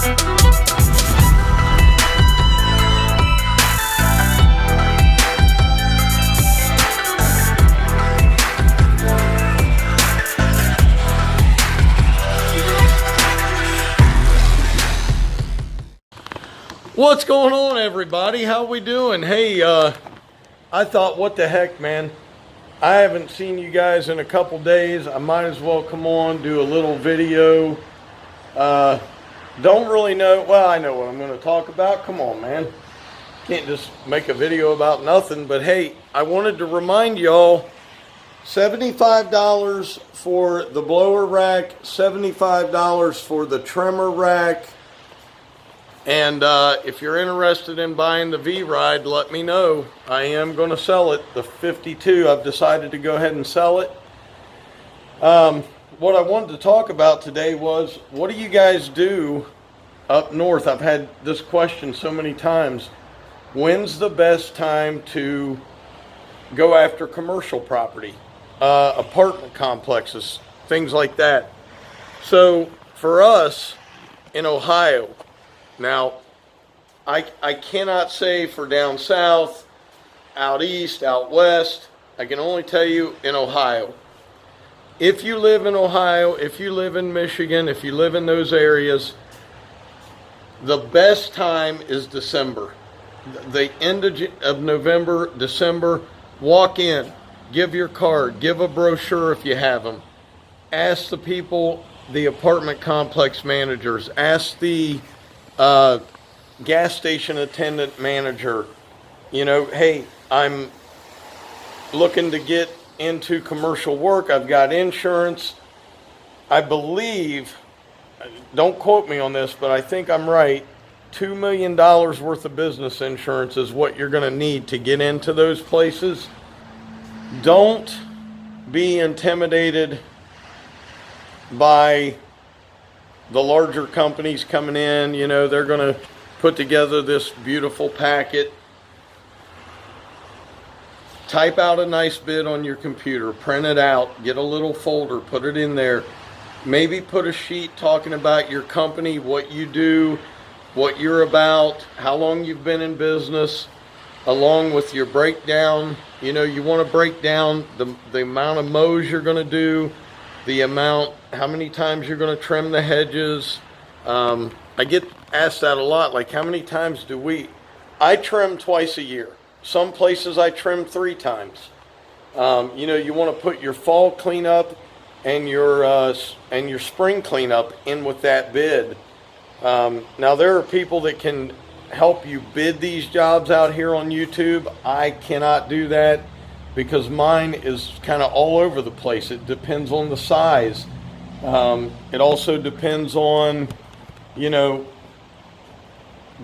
What's going on, everybody? How we doing? Hey, I thought, what the heck, man? I haven't seen you guys in a couple days. I might as well come on, do a little video. Don't really know. Well, I know what I'm going to talk about. Come on, man. Can't just make a video about nothing. But hey, I wanted to remind y'all, $75 for the blower rack, $75 for the trimmer rack. And if you're interested in buying the V-Ride, let me know. I am going to sell it. The 52, I've decided to go ahead and sell it. What I wanted to talk about today was, what do you guys do up north? I've had this question so many times. When's the best time to go after commercial property? Apartment complexes, things like that. So for us in Ohio, now, I cannot say for down south, out east, out west. I can only tell you in Ohio. If you live in Ohio, if you live in Michigan, if you live in those areas, the best time is December. The end of November, December, walk in, give your card, give a brochure if you have them. Ask the people, the apartment complex managers, ask the gas station attendant manager, you know, hey, I'm looking to get into commercial work. I've got insurance. I believe, don't quote me on this, but I think I'm right. $2 million worth of business insurance is what you're going to need to get into those places. Don't be intimidated by the larger companies coming in. You know, they're going to put together this beautiful packet. Type out a nice bid on your computer, print it out, get a little folder, put it in there. Maybe put a sheet talking about your company, what you do, what you're about, how long you've been in business, along with your breakdown. You know, you want to break down the amount of mows you're going to do, the amount, how many times you're going to trim the hedges. I get asked that a lot, like how many times do I trim twice a year. Some places I trim 3 times. You know, you want to put your fall cleanup and your spring cleanup in with that bid. Now there are people that can help you bid these jobs out here on YouTube. I cannot do that, because mine is kind of all over the place. It depends on the size. It also depends on, you know,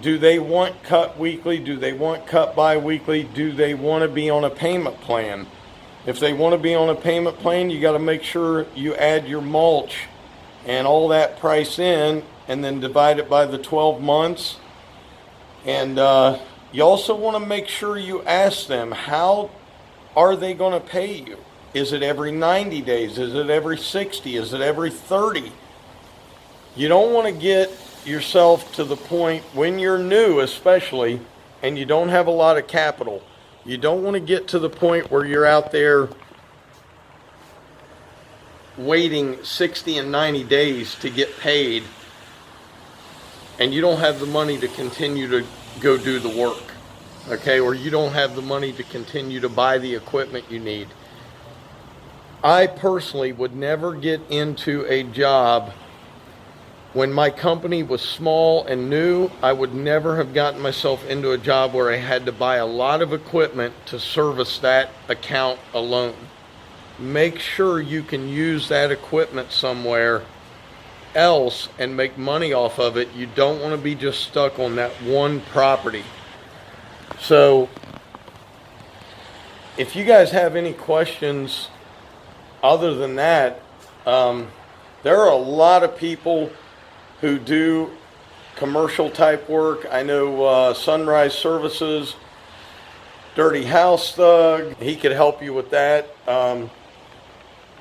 do they want cut weekly? Do they want cut bi-weekly? Do they want to be on a payment plan? If they want to be on a payment plan, you got to make sure you add your mulch and all that price in, and then divide it by the 12 months. And you also want to make sure you ask them, how are they going to pay you? Is it every 90 days? Is it every 60? Is it every 30? You don't want to get yourself to the point, when you're new especially, and you don't have a lot of capital, you don't want to get to the point where you're out there waiting 60 and 90 days to get paid, and you don't have the money to continue to go do the work. Okay, or you don't have the money to continue to buy the equipment you need. I personally would never get into a job when my company was small and new. I would never have gotten myself into a job where I had to buy a lot of equipment to service that account alone. Make sure you can use that equipment somewhere else and make money off of it. You don't want to be just stuck on that one property. So if you guys have any questions other than that, there are a lot of people who do commercial type work. I know Sunrise Services, Dirty House Thug, he could help you with that.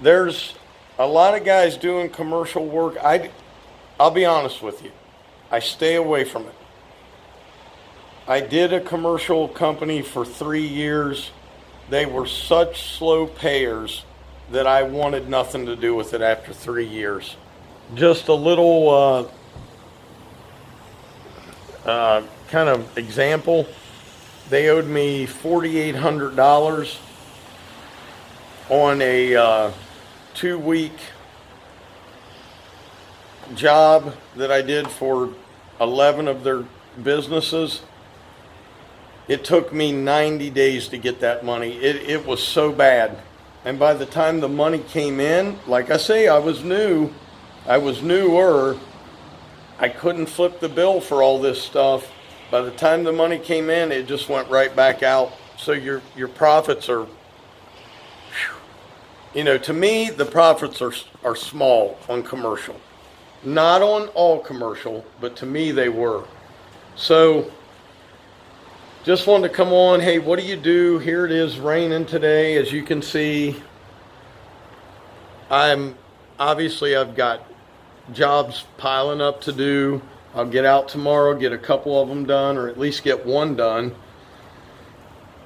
There's a lot of guys doing commercial work. I'll be honest with you, I stay away from it. I did a commercial company for 3 years. They were such slow payers that I wanted nothing to do with it after 3 years. Just a little kind of example. They owed me $4,800 on a 2-week job that I did for 11 of their businesses. It took me 90 days to get that money. It was so bad. And by the time the money came in, like I say, I was newer. I couldn't flip the bill for all this stuff. By the time the money came in, it just went right back out. So your profits are, to me, the profits are small on commercial. Not on all commercial, but to me they were. So just wanted to come on. Hey, what do you do? Here it is raining today, as you can see. I've got jobs piling up to do. I'll get out tomorrow, get a couple of them done, or at least get one done.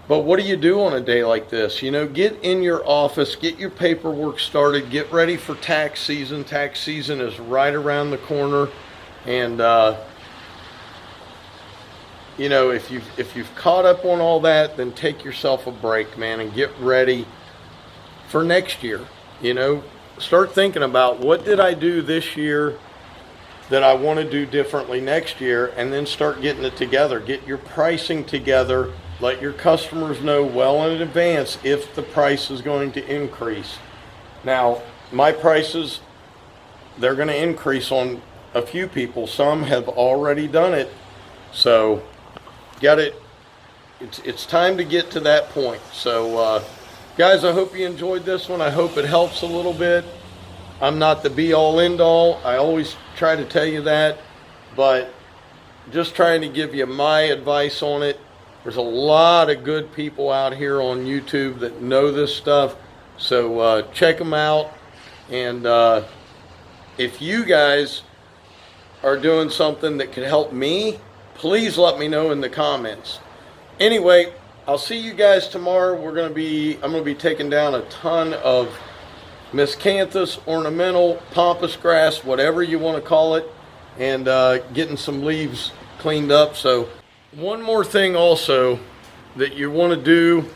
But what do you do on a day like this? Get in your office, get your paperwork started, get ready for tax season. Tax season is right around the corner. And, if you've caught up on all that, then take yourself a break, man, and get ready for next year. Start thinking about, what did I do this year that I want to do differently next year, and then start getting it together. Get your pricing together. Let your customers know well in advance if the price is going to increase. Now, my prices, they're going to increase on a few people. Some have already done it. So, it's time to get to that point. So, guys, I hope you enjoyed this one. I hope it helps a little bit. I'm not the be-all, end-all. I always try to tell you that. But just trying to give you my advice on it. There's a lot of good people out here on YouTube that know this stuff. So check them out. And if you guys are doing something that could help me, please let me know in the comments. Anyway, I'll see you guys tomorrow. I'm going to be taking down a ton of miscanthus, ornamental, pampas grass, whatever you want to call it, and getting some leaves cleaned up. So one more thing also that you want to do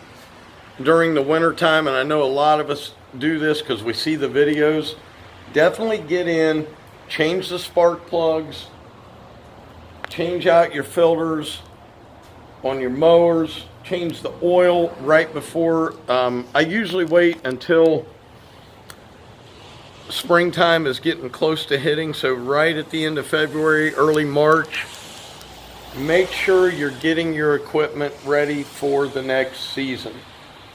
during the winter time, and I know a lot of us do this because we see the videos, definitely get in, change the spark plugs, change out your filters on your mowers, change the oil right before. I usually wait until springtime is getting close to hitting, so right at the end of February, early March. Make sure you're getting your equipment ready for the next season.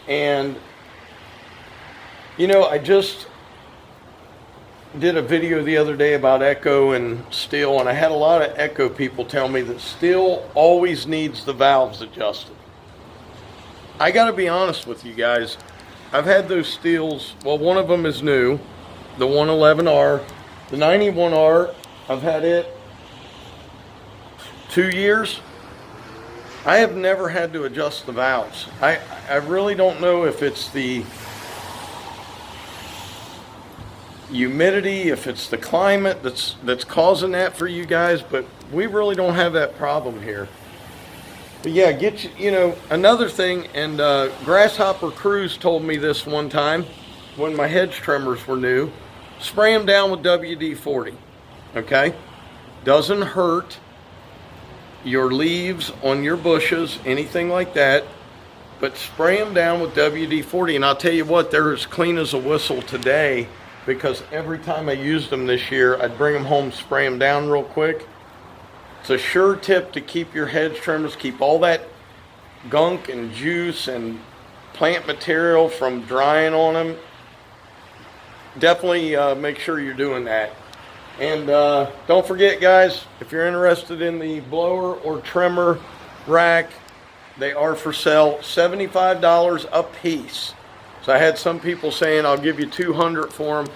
And I just did a video the other day about Echo and Steel, and I had a lot of Echo people tell me that Steel always needs the valves adjusted. I got to be honest with you guys. I've had those Steels. Well, one of them is new, the 111R. The 91R, I've had it 2 years. I have never had to adjust the valves. I really don't know if it's the humidity, if it's the climate that's causing that for you guys, but we really don't have that problem here. But yeah, another thing, and Grasshopper Cruz told me this one time when my hedge trimmers were new, spray them down with WD-40, okay? Doesn't hurt your leaves on your bushes, anything like that, but spray them down with WD-40. And I'll tell you what, they're as clean as a whistle today, because every time I used them this year, I'd bring them home, spray them down real quick. It's a sure tip to keep your hedge trimmers, keep all that gunk and juice and plant material from drying on them. Definitely make sure you're doing that. And don't forget, guys, if you're interested in the blower or trimmer rack, they are for sale, $75 a piece. So I had some people saying, I'll give you 200 for them.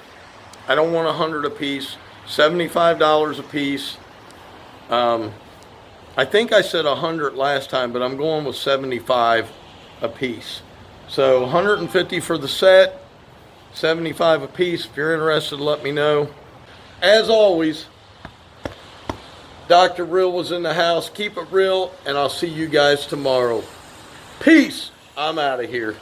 I don't want 100 a piece, $75 a piece. I think I said 100 last time, but I'm going with 75 a piece. So 150 for the set, 75 a piece. If you're interested, let me know. As always, Dr. Real was in the house. Keep it real, and I'll see you guys tomorrow. Peace. I'm out of here.